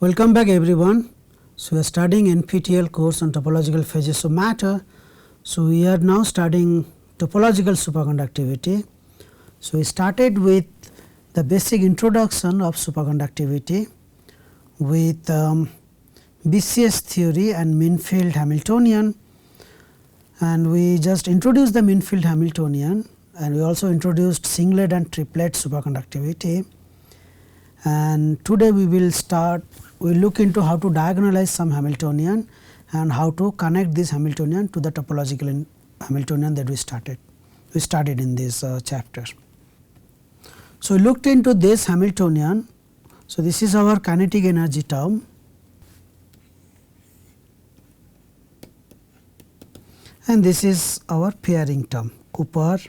Welcome back everyone. So, we are studying NPTEL course on topological phases of matter. So, we are now studying topological superconductivity. So, we started with the basic introduction of superconductivity with BCS theory and mean field Hamiltonian, and we just introduced the mean field Hamiltonian, and we also introduced singlet and triplet superconductivity. And today we will look into how to diagonalize some Hamiltonian and how to connect this Hamiltonian to the topological Hamiltonian that we studied in this chapter. So, we looked into this Hamiltonian. So, this is our kinetic energy term, and this is our pairing term, Cooper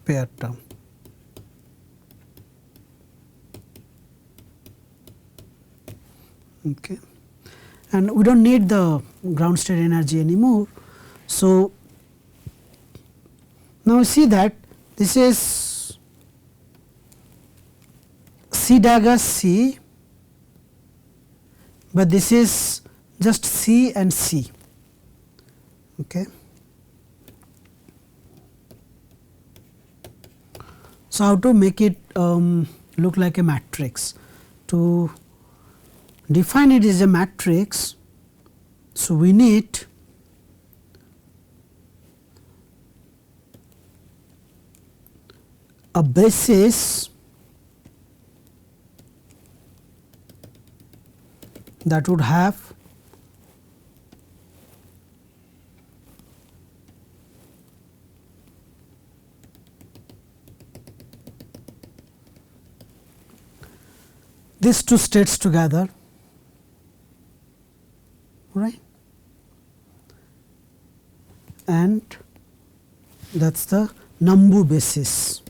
pair term. Okay. And we do not need the ground state energy anymore. So, now we see that this is C dagger C, but this is just C and C. Okay. So, how to make it look like a matrix? To define it as a matrix, so we need a basis that would have these two states together, right, and that is the Nambu basis.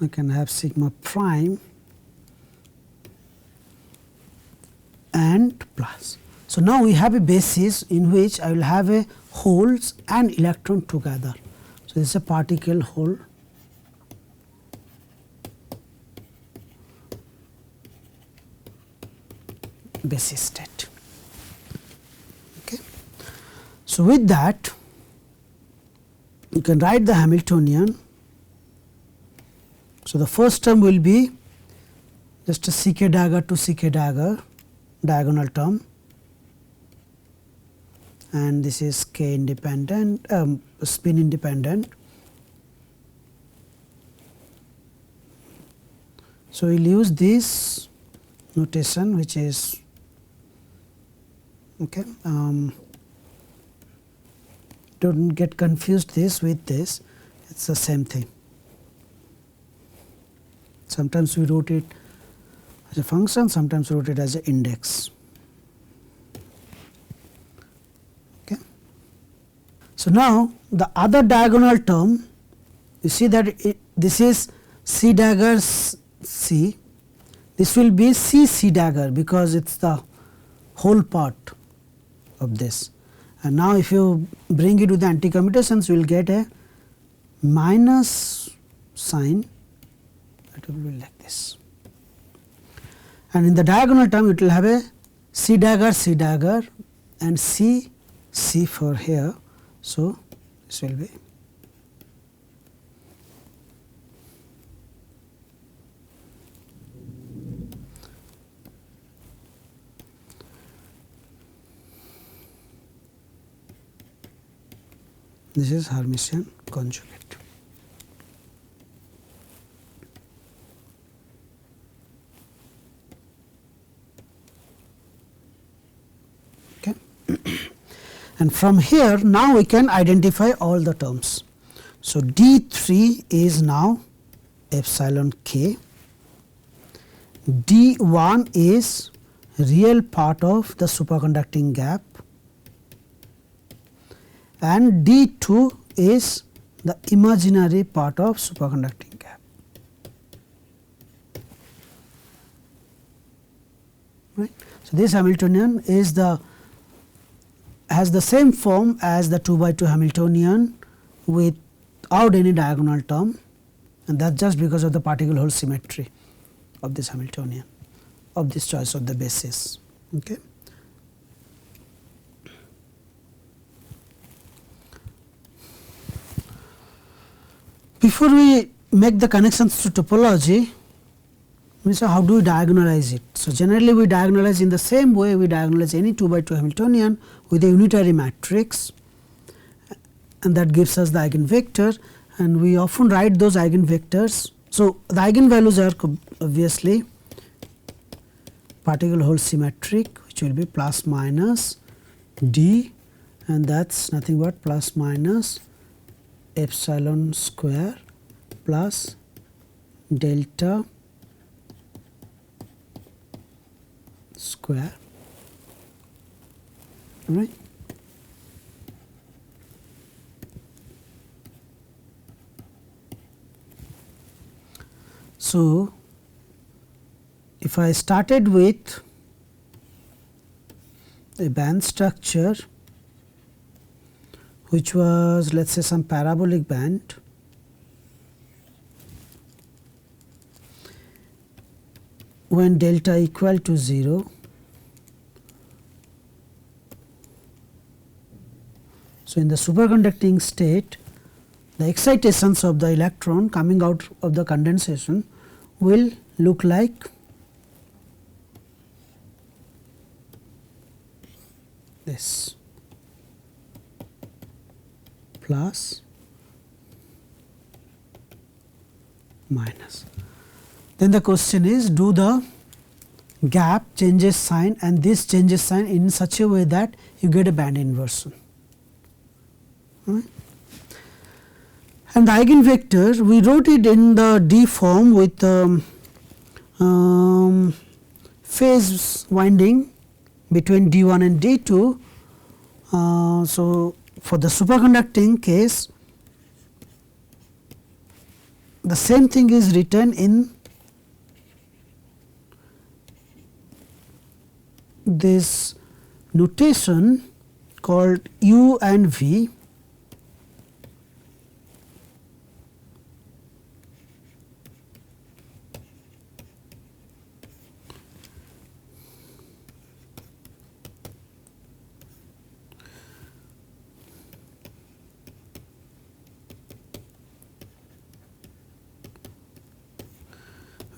I can have sigma prime and plus. So, now we have a basis in which I will have a holes and electron together. So, this is a particle hole basis state. Okay. So, with that you can write the Hamiltonian. So, the first term will be just a CK dagger to CK dagger diagonal term, and this is K independent, spin independent. So, we will use this notation, which is okay. Do not get confused this with this, it is the same thing. Sometimes we wrote it as a function, sometimes we wrote it as an index. Okay. So, now the other diagonal term, you see that this is C dagger C, this will be C dagger because it is the whole part of this. And now, if you bring it to the anti-commutations, you will get a minus sign. It will be like this, and in the diagonal term it will have a C dagger and C for here. So, this will be this is Hermitian conjugate. And from here now we can identify all the terms. So, D3 is now epsilon k, D1 is real part of the superconducting gap, and D2 is the imaginary part of superconducting gap. Right. So, this Hamiltonian is has the same form as the 2 by 2 Hamiltonian without any diagonal term, and that is just because of the particle hole symmetry of this Hamiltonian, of this choice of the basis. Okay. Before we make the connections to topology, we say how do we diagonalize it. So, generally we diagonalize in the same way we diagonalize any 2 by 2 Hamiltonian with a unitary matrix, and that gives us the eigenvector, and we often write those eigenvectors. So, the eigenvalues are obviously particle hole symmetric, which will be plus minus d, and that is nothing but plus minus epsilon square plus delta square, right. So, if I started with a band structure which was, let us say, some parabolic band, when delta equal to 0, so in the superconducting state, the excitations of the electron coming out of the condensation will look like this, plus minus. Then the question is, do the gap changes sign and this changes sign in such a way that you get a band inversion. Right. And the eigenvector, we wrote it in the D form with phase winding between D1 and D2. So, for the superconducting case, the same thing is written in this notation called U and V.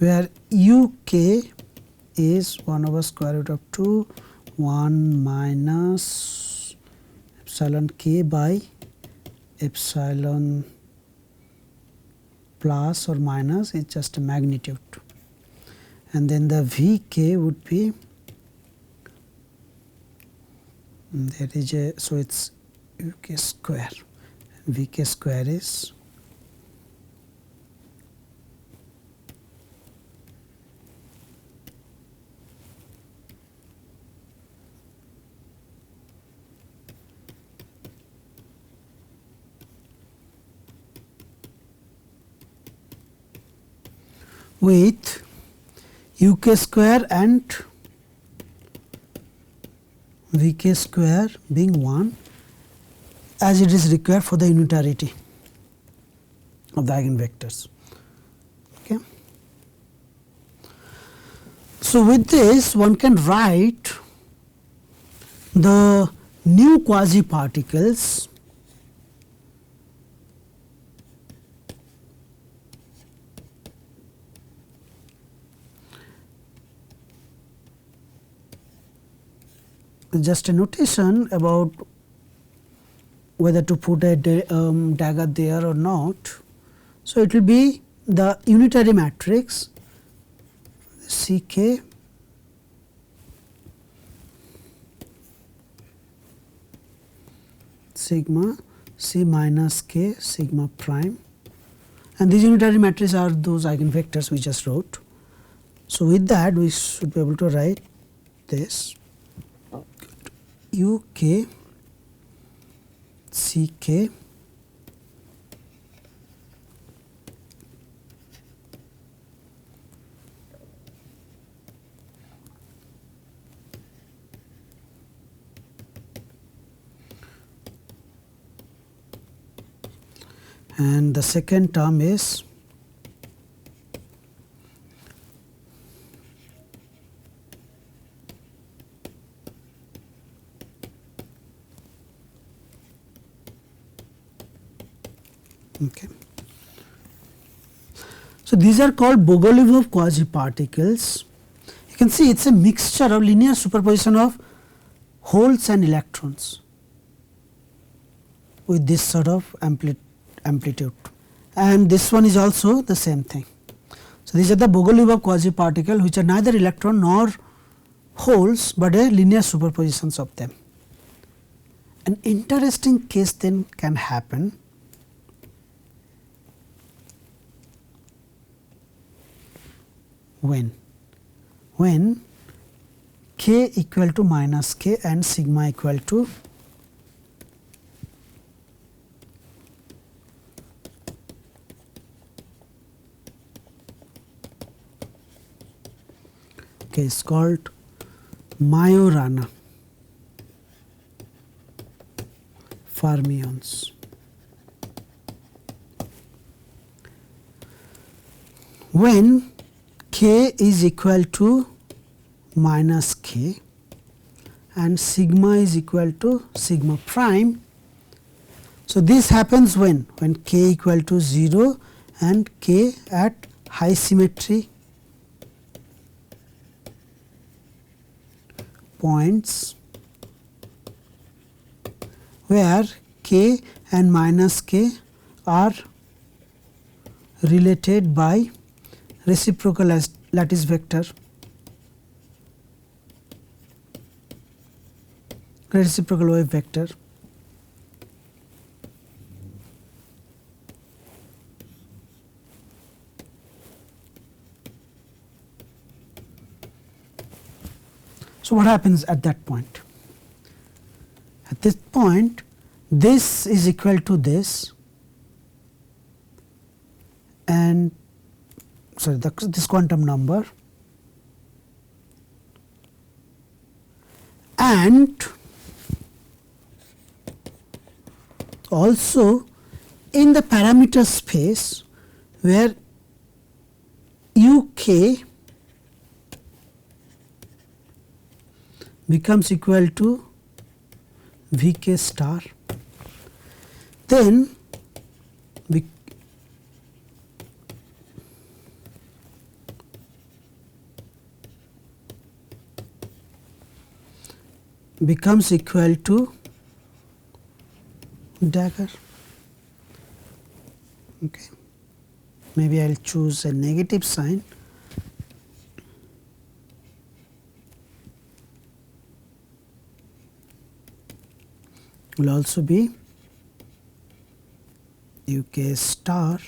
Where UK is 1 over square root of 2 1 minus epsilon k by epsilon plus or minus is just a magnitude, and then the Vk would be, there is a, so it is UK square, Vk square is with UK square and Vk square being 1 as it is required for the unitarity of the eigenvectors. Okay. So, with this one can write the new quasi particles just a notation about whether to put a dagger there or not. So, it will be the unitary matrix Ck sigma C minus k sigma prime, and these unitary matrices are those eigenvectors we just wrote. So, with that we should be able to write this UK Ck and the second term is okay. So, these are called Bogoliubov quasi-particles. You can see it is a mixture of linear superposition of holes and electrons with this sort of amplitude, and this one is also the same thing. So, these are the Bogoliubov quasi-particle which are neither electron nor holes, but a linear superpositions of them. An interesting case then can happen when k equal to minus k and sigma equal to k is called Majorana Fermions. When k is equal to minus k and sigma is equal to sigma prime. So, this happens when k equal to 0 and k at high symmetry points, where k and minus k are related by reciprocal lattice vector, reciprocal wave vector. So, what happens at that point? At this point, this is equal to this, and sorry, this quantum number, and also in the parameter space where uk becomes equal to Vk star, then becomes equal to dagger. Okay. Maybe I will choose a negative sign. Will also be uk star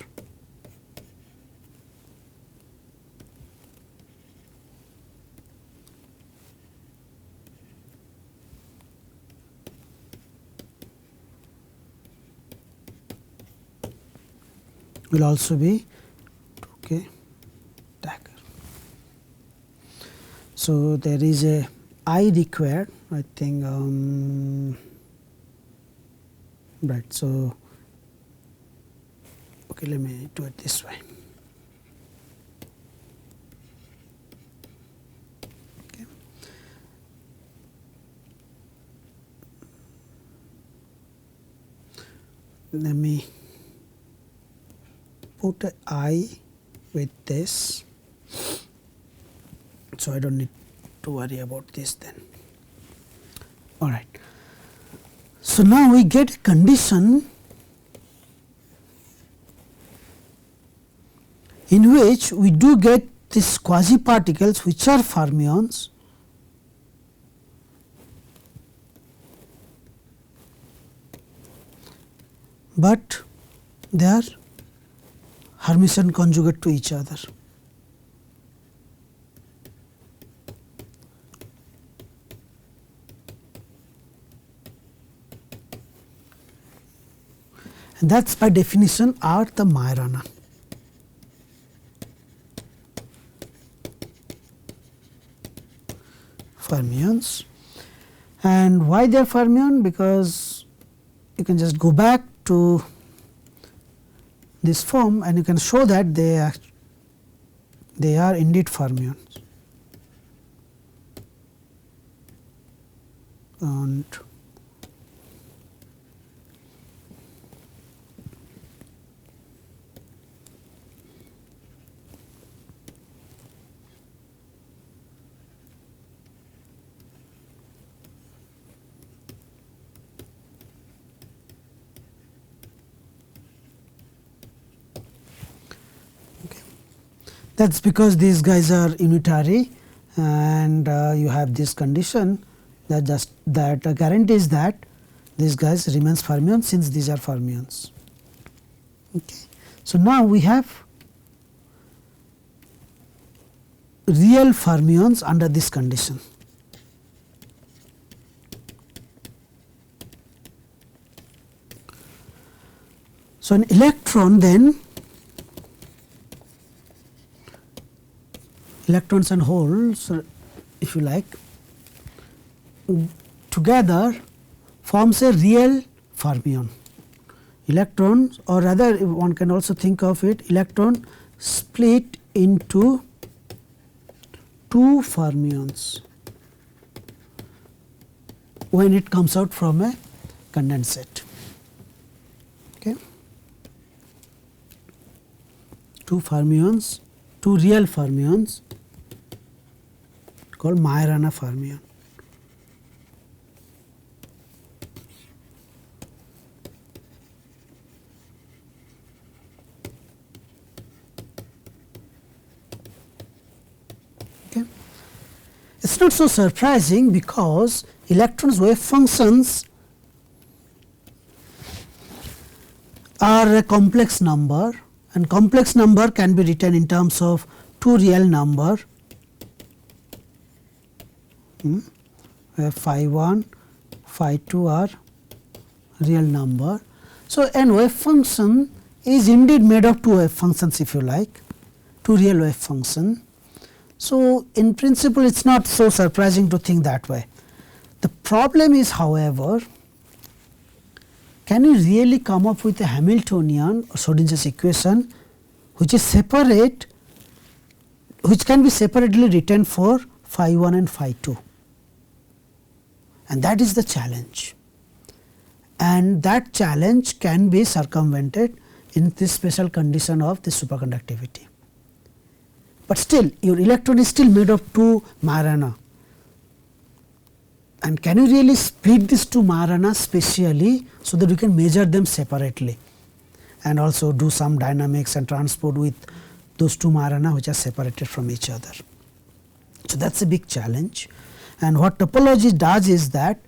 will also be 2k dagger. So, there is a I required, I think, right. So, okay, let me do it this way. Okay. Let me put a I with this, so I don't need to worry about this then. All right. So, now we get a condition in which we do get these quasi particles which are fermions, but they are Hermitian conjugate to each other. and that is by definition are the Majorana. Fermions. And why they are fermion? Because you can just go back to this form and you can show that they are indeed fermions. And that is because these guys are unitary, and you have this condition that guarantees that these guys remains fermions since these are fermions. Okay. So, now we have real fermions under this condition. So, an electron then, electrons and holes if you like, together forms a real fermion. Electrons, or rather one can also think of it, electron split into two fermions when it comes out from a condensate. Okay. Two fermions, two real fermions called Majorana fermion. Okay. It is not so surprising because electrons' wave functions are a complex number, and complex number can be written in terms of two real number, where phi 1, phi 2 are real number. So, an wave function is indeed made of two wave functions if you like, two real wave function. So, in principle it is not so surprising to think that way. The problem is, however, can you really come up with a Hamiltonian or Schrodinger's equation which is separate, which can be separately written for phi 1 and phi 2? And that is the challenge, and that challenge can be circumvented in this special condition of the superconductivity. But still your electron is still made of two Majorana, and can you really split these two Majorana spatially so that we can measure them separately and also do some dynamics and transport with those two Majorana which are separated from each other. So, that is a big challenge. And what topology does is that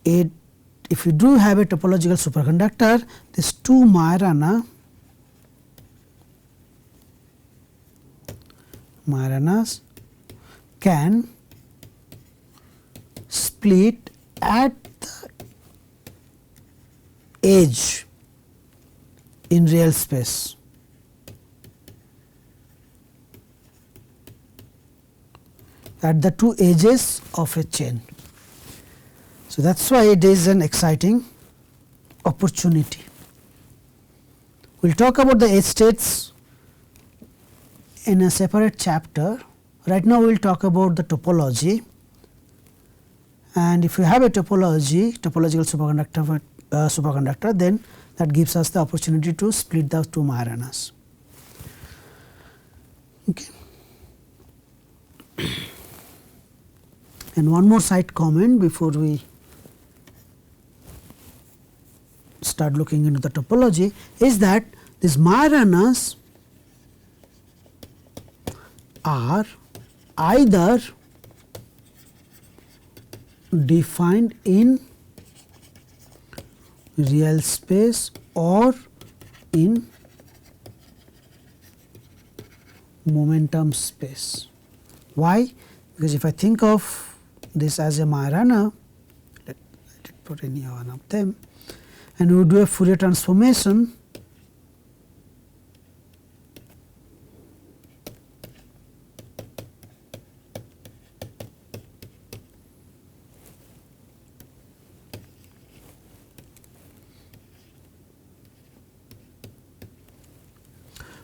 if you do have a topological superconductor, these two Majораnas can split at the edge in real space. At the two edges of a chain. So, that is why it is an exciting opportunity. We will talk about the edge states in a separate chapter. Right now, we will talk about the topology, and if you have a topological superconductor, then that gives us the opportunity to split the two Majораnas. Okay. And one more side comment before we start looking into the topology is that these Majoranas are either defined in real space or in momentum space. Why? Because if I think of this as a Majorana, let it put any one of them, and we do a Fourier transformation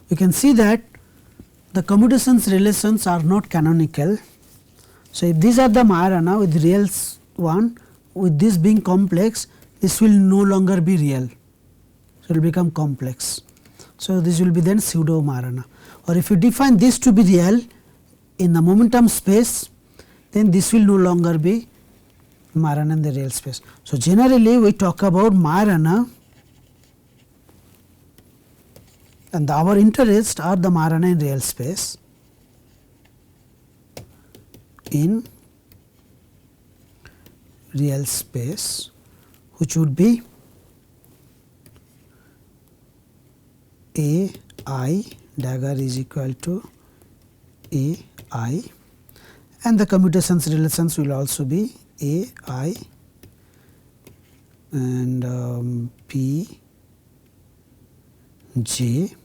we can see that the commutations relations are not canonical. So, if these are the Majorana with reals 1, with this being complex, this will no longer be real. So, it will become complex. So, this will be then pseudo Majorana, or if you define this to be real in the momentum space, then this will no longer be Majorana in the real space. So, generally we talk about Majorana, and our interest are the Majorana in real space which would be A I dagger is equal to A I, and the commutations relations will also be A I and P J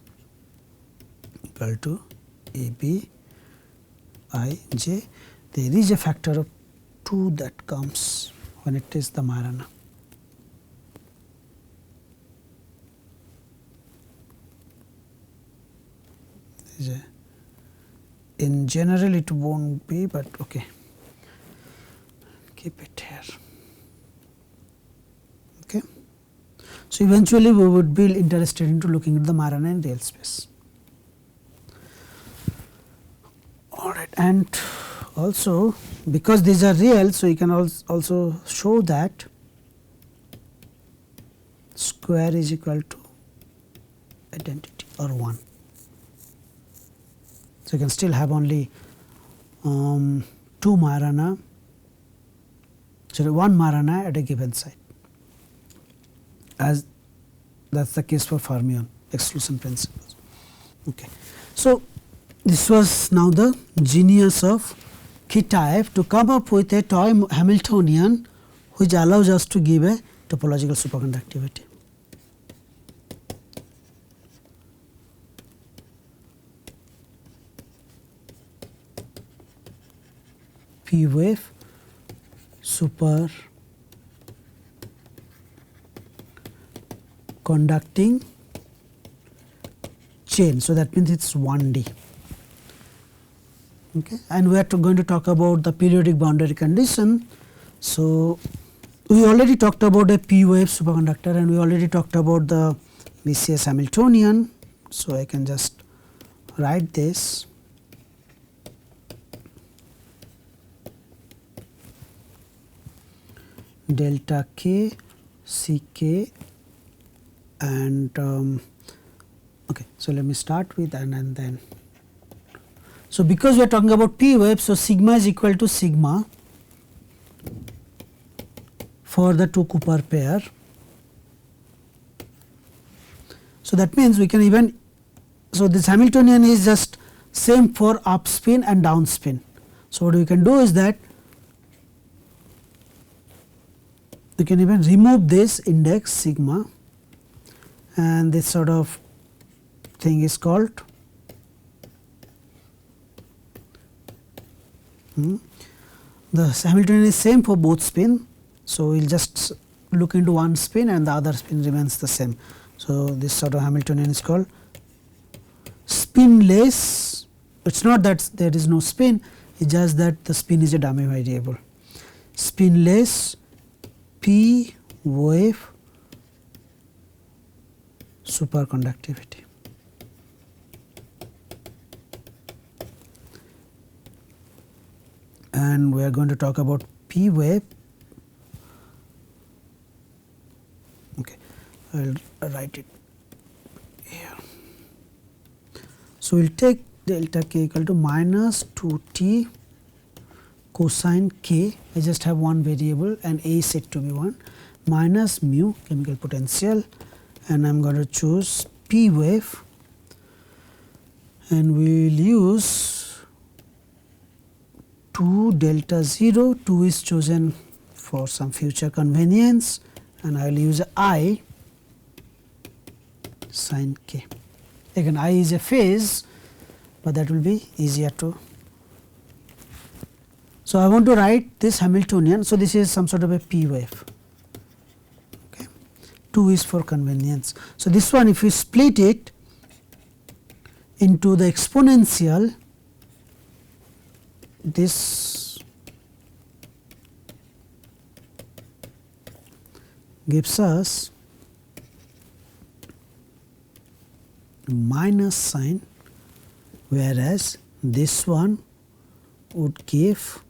equal to A B I J. There is a factor of 2 that comes when it is the Majorana. In general it won't be, but okay, keep it here. Okay. So, eventually we would be interested into looking at the Majorana in real space. Alright, and also because these are real, so you can also show that square is equal to identity or 1. So, you can still have only 2 Majorana, sorry 1 Majorana at a given site, as that is the case for fermion exclusion principles. Okay. So, this was now the genius of Kitaev to come up with a toy Hamiltonian which allows us to give a topological superconductivity. P wave super conducting chain. So, that means it is 1D. Okay. And we are going to talk about the periodic boundary condition. So, we already talked about a P wave superconductor, and we already talked about the BCS Hamiltonian. So, I can just write this. Delta k C k and okay. So, let me start with and then. So, because we are talking about P wave, so sigma is equal to sigma for the 2 Cooper pair. So, that means we can even, so this Hamiltonian is just same for up spin and down spin. So, what we can do is that we can even remove this index sigma, and this sort of thing is called the Hamiltonian is same for both spin. So, we will just look into one spin and the other spin remains the same. So, this sort of Hamiltonian is called spinless. It is not that there is no spin, it is just that the spin is a dummy variable. Spinless P wave superconductivity. And we are going to talk about P wave. Okay, I will write it here. So, we will take delta k equal to minus 2t cosine k. I just have one variable and A is said to be 1 minus mu chemical potential, and I am going to choose P wave, and we will use 2 delta 0, 2 is chosen for some future convenience, and I will use I sine k. Again I is a phase, but that will be easier to. So, I want to write this Hamiltonian. So, this is some sort of a p wave. Okay. 2 is for convenience. So, this one if you split it into the exponential, this gives us minus sign, whereas this one would give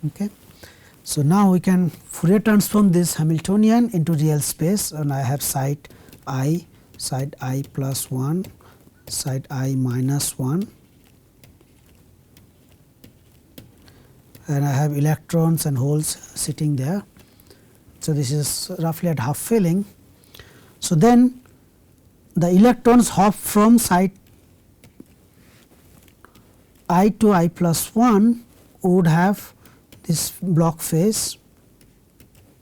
okay. So, now we can Fourier transform this Hamiltonian into real space, and I have side I plus 1, side I minus 1, and I have electrons and holes sitting there. So, this is roughly at half filling. So, then the electrons hop from side I to I plus 1 would have this block phase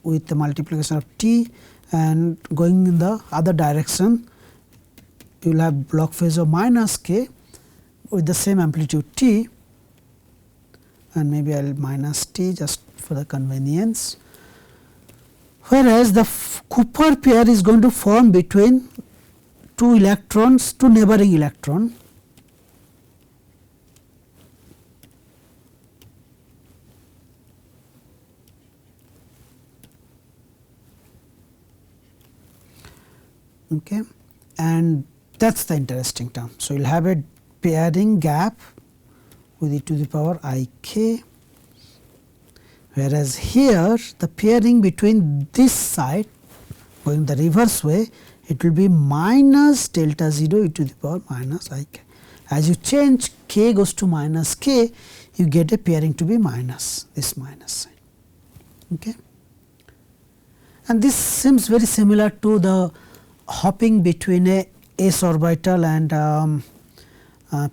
with the multiplication of t, and going in the other direction you will have block phase of minus k with the same amplitude t, and maybe I will minus t just for the convenience. Whereas the Cooper pair is going to form between two electrons, two neighboring electron. Okay, and that is the interesting term. So, you will have a pairing gap with e to the power I k, whereas here the pairing between this side going the reverse way, it will be minus delta 0 e to the power minus I k. As you change k goes to minus k, you get a pairing to be minus, this minus sign. Okay. And this seems very similar to the hopping between a s orbital and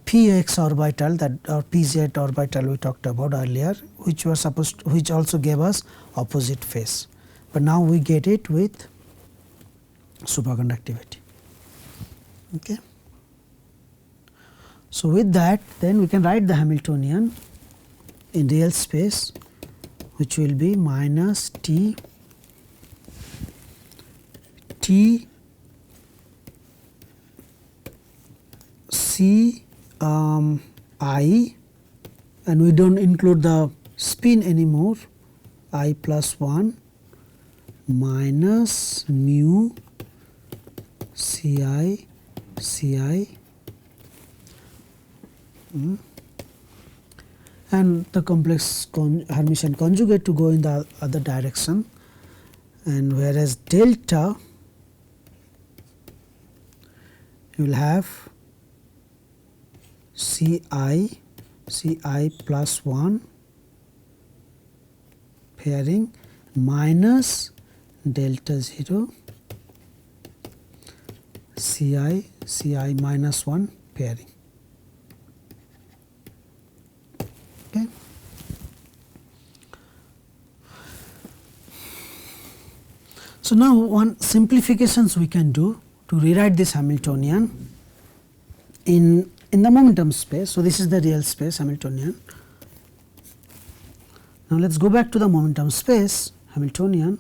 px orbital, that or pz orbital we talked about earlier, which also gave us opposite phase, but now we get it with superconductivity. Okay. So, with that then we can write the Hamiltonian in real space, which will be minus t C I, and we do not include the spin anymore, I plus 1 minus mu C I and the complex Hermitian conjugate to go in the other direction, and whereas delta you will have C I plus 1 pairing minus delta 0 C I minus 1 pairing. Okay. So, now one simplifications we can do to rewrite this Hamiltonian in the momentum space. So, this is the real space Hamiltonian. Now, let us go back to the momentum space Hamiltonian.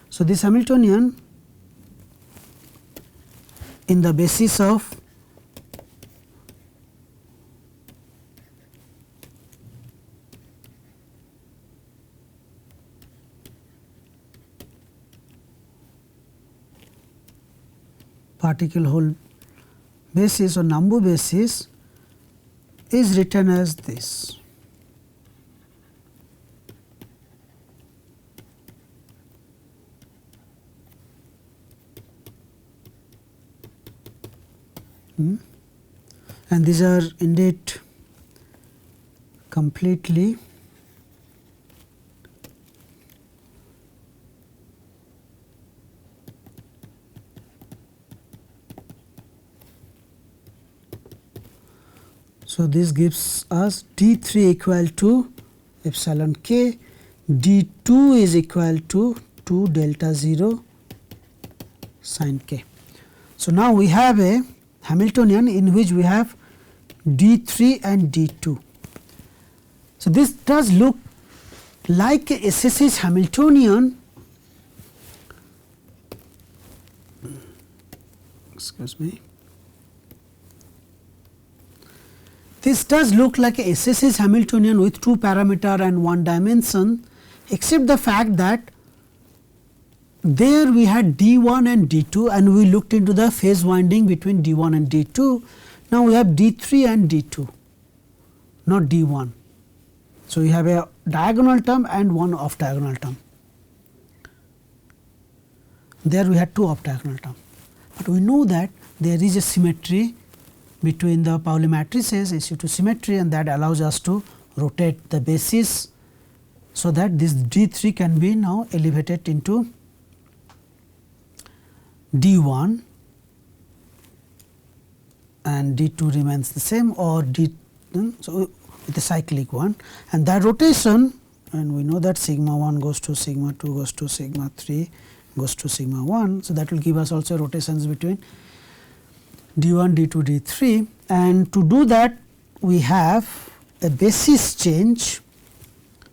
So, this Hamiltonian in the basis of particle hole basis or Nambu basis is written as this. And these are indeed completely so this gives us D3 equal to epsilon k, d2 is equal to 2 delta 0 sin k. So, now we have a Hamiltonian in which we have d3 and d2. So, this does look like a SSH Hamiltonian, excuse me. This does look like a SSH Hamiltonian with 2 parameter and 1 dimension, except the fact that there we had D1 and D2 and we looked into the phase winding between D1 and D2. Now, we have D3 and D2, not D1. So, we have a diagonal term and one off diagonal term. There we had 2 off diagonal terms, but we know that there is a symmetry between the Pauli matrices, SU2 symmetry, and that allows us to rotate the basis, so that this D3 can be now elevated into D1 and D2 remains the same, or D, so with a cyclic one, and that rotation, and we know that sigma 1 goes to sigma 2 goes to sigma 3 goes to sigma 1. So, that will give us also rotations between D1, D2, D3, and to do that we have a basis change.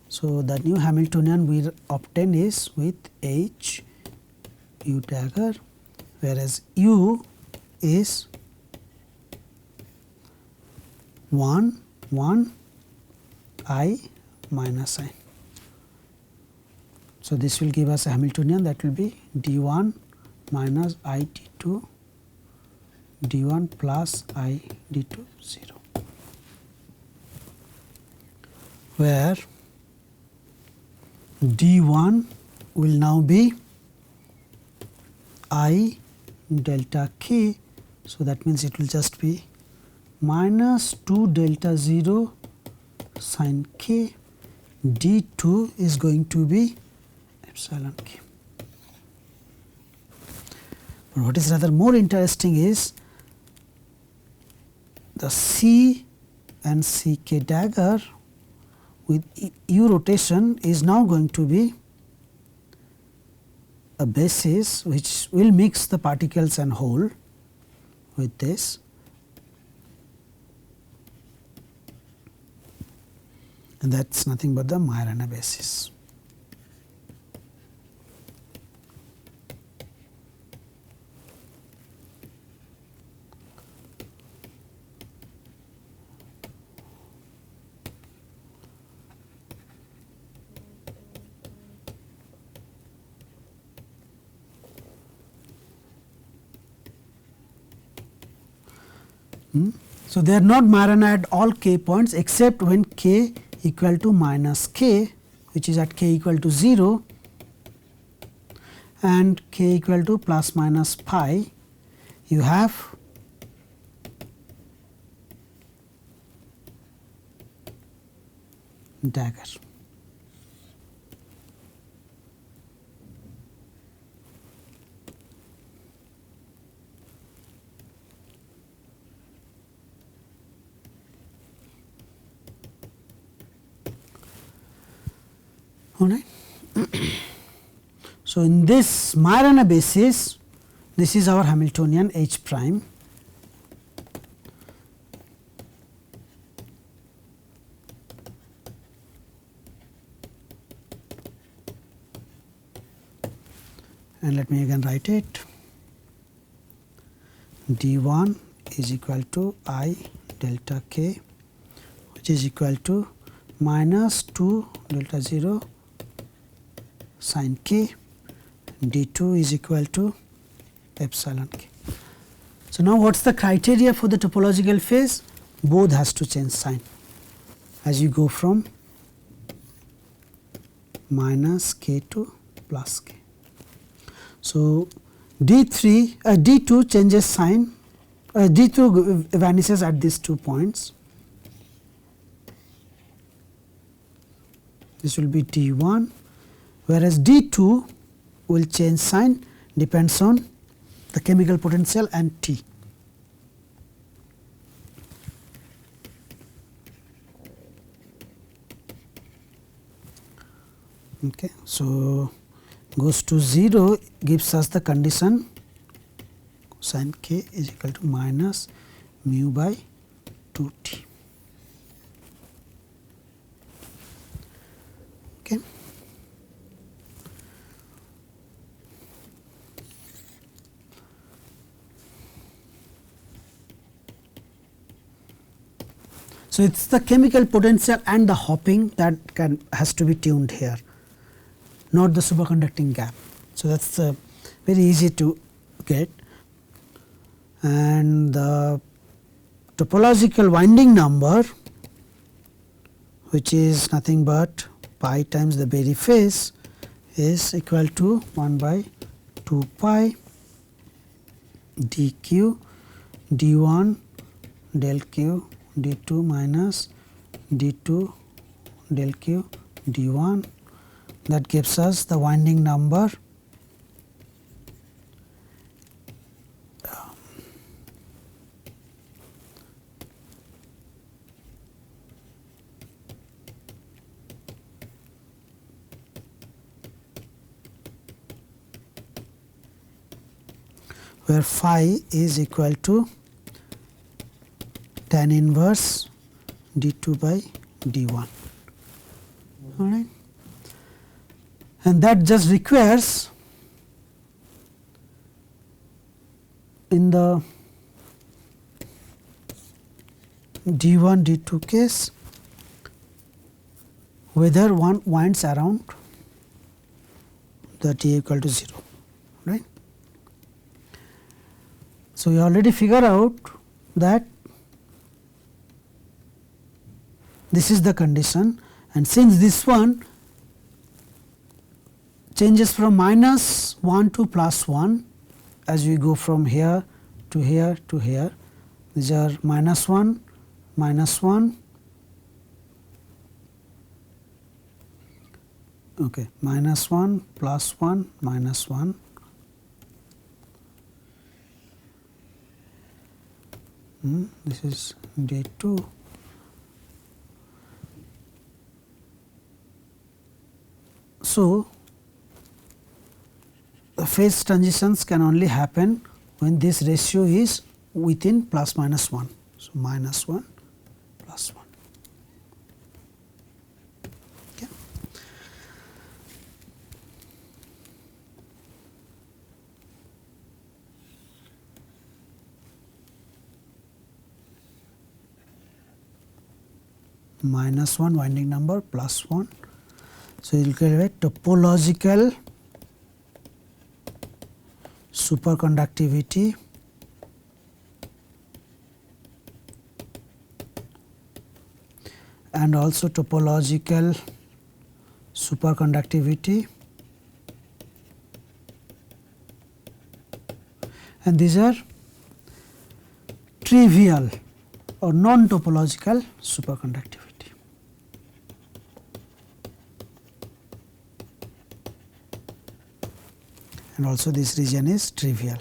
So, the new Hamiltonian we obtain is with H U dagger, whereas U is 1 1 I minus I. So, this will give us a Hamiltonian that will be D1 minus I D2 D1 plus I D2 0, where D1 will now be I delta k. So, that means it will just be minus 2 delta 0 sin k, D2 is going to be epsilon k. But what is rather more interesting is the C and Ck dagger with U rotation is now going to be a basis which will mix the particles and hole with this, and that is nothing but the Majorana basis. So, they are not Majorana at all k points except when k equal to minus k, which is at k equal to 0, and k equal to plus minus pi, you have dagger. All right. So, in this Majorana basis, this is our Hamiltonian H prime. And let me again write it. D1 is equal to I delta k, which is equal to minus 2 delta 0 sin k, D2 is equal to epsilon k. So, now what is the criteria for the topological phase? Both has to change sign as you go from minus k to plus k. So, D2 changes sign, D2 vanishes at these 2 points. This will be D1, whereas D2 will change sign, depends on the chemical potential and T. Okay. So, goes to 0 gives us the condition sin k is equal to minus mu by 2 t. Okay. So, it is the chemical potential and the hopping that has to be tuned here, not the superconducting gap. So, that is very easy to get, and the topological winding number, which is nothing but pi times the Berry phase, is equal to 1 by 2 pi dq d1 del q d2 minus d2 del q d1. That gives us the winding number where phi is equal to tan inverse d2 by d1. All right. And that just requires in the d1 d2 case whether one winds around the t equal to 0, right. So, we already figure out that this is the condition, and since this one changes from minus 1 to plus 1 as we go from here to here to here, these are minus 1, okay, minus 1, plus 1, minus 1. This is d2. So, the phase transitions can only happen when this ratio is within plus minus 1. So, minus 1 plus 1. Okay. Minus 1 winding number plus 1. So, you will get topological superconductivity and also topological superconductivity, and these are trivial or non-topological superconductivity. And also this region is trivial.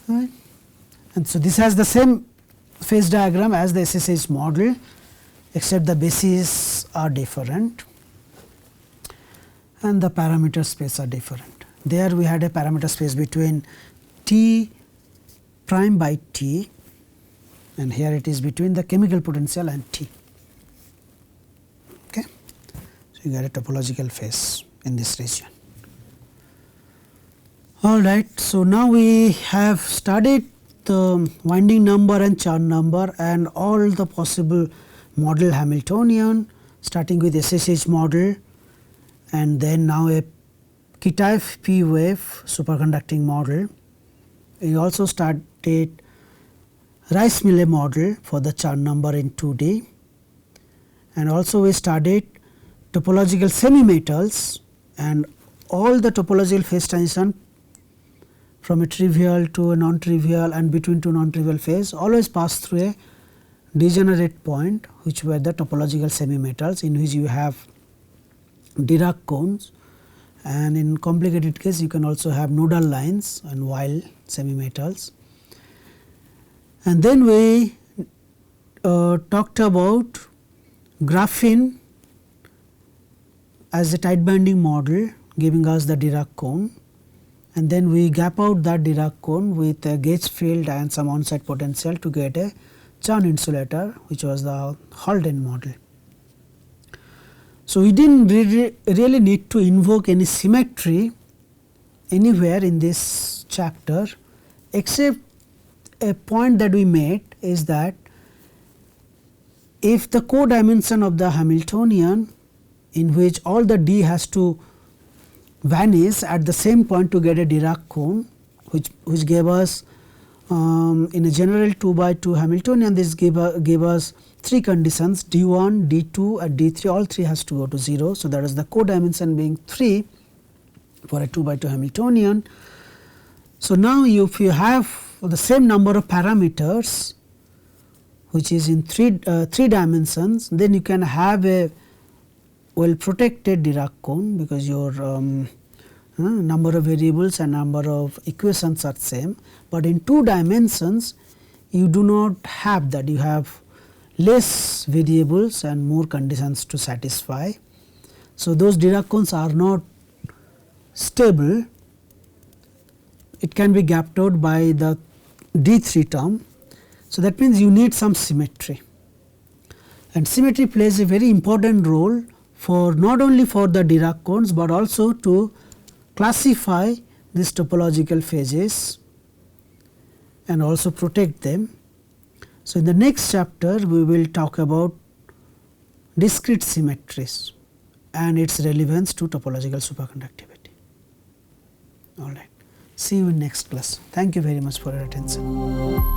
Right. And so, this has the same phase diagram as the SSH model, except the bases are different and the parameter space are different. There we had a parameter space between T prime by T, and here it is between the chemical potential and T. Okay. So, you get a topological phase in this region. All right. So, now we have studied the winding number and charge number and all the possible model Hamiltonian, starting with SSH model, and then now a Kitaev P wave superconducting model. We also started Rice-Millet model for the charge number in 2D, and also we studied topological semi-metals and all the topological phase transition from a trivial to a non-trivial and between two non-trivial phase always pass through a degenerate point, which were the topological semi-metals, in which you have Dirac cones and in complicated case you can also have nodal lines and wild semi-metals. And then we talked about graphene as a tight binding model giving us the Dirac cone, and then we gap out that Dirac cone with a gauge field and some on-site potential to get a Chern insulator, which was the Halden model. So, we did not really need to invoke any symmetry anywhere in this chapter, except a point that we made is that if the codimension of the Hamiltonian, in which all the D has to vanish at the same point to get a Dirac cone, which gave us in a general 2 by 2 Hamiltonian, this gave us 3 conditions D1, D2 and D3, all 3 has to go to 0. So, that is the codimension being 3 for a 2 by 2 Hamiltonian. So, now if you have the same number of parameters which is in 3 dimensions, then you can have a well protected Dirac cone, because your number of variables and number of equations are same, but in 2 dimensions you do not have that, you have less variables and more conditions to satisfy. So, those Dirac cones are not stable, it can be gapped out by the D3 term. So, that means you need some symmetry, and symmetry plays a very important role for not only for the Dirac cones, but also to classify these topological phases and also protect them. So, in the next chapter we will talk about discrete symmetries and its relevance to topological superconductivity. All right. See you in next class. Thank you very much for your attention.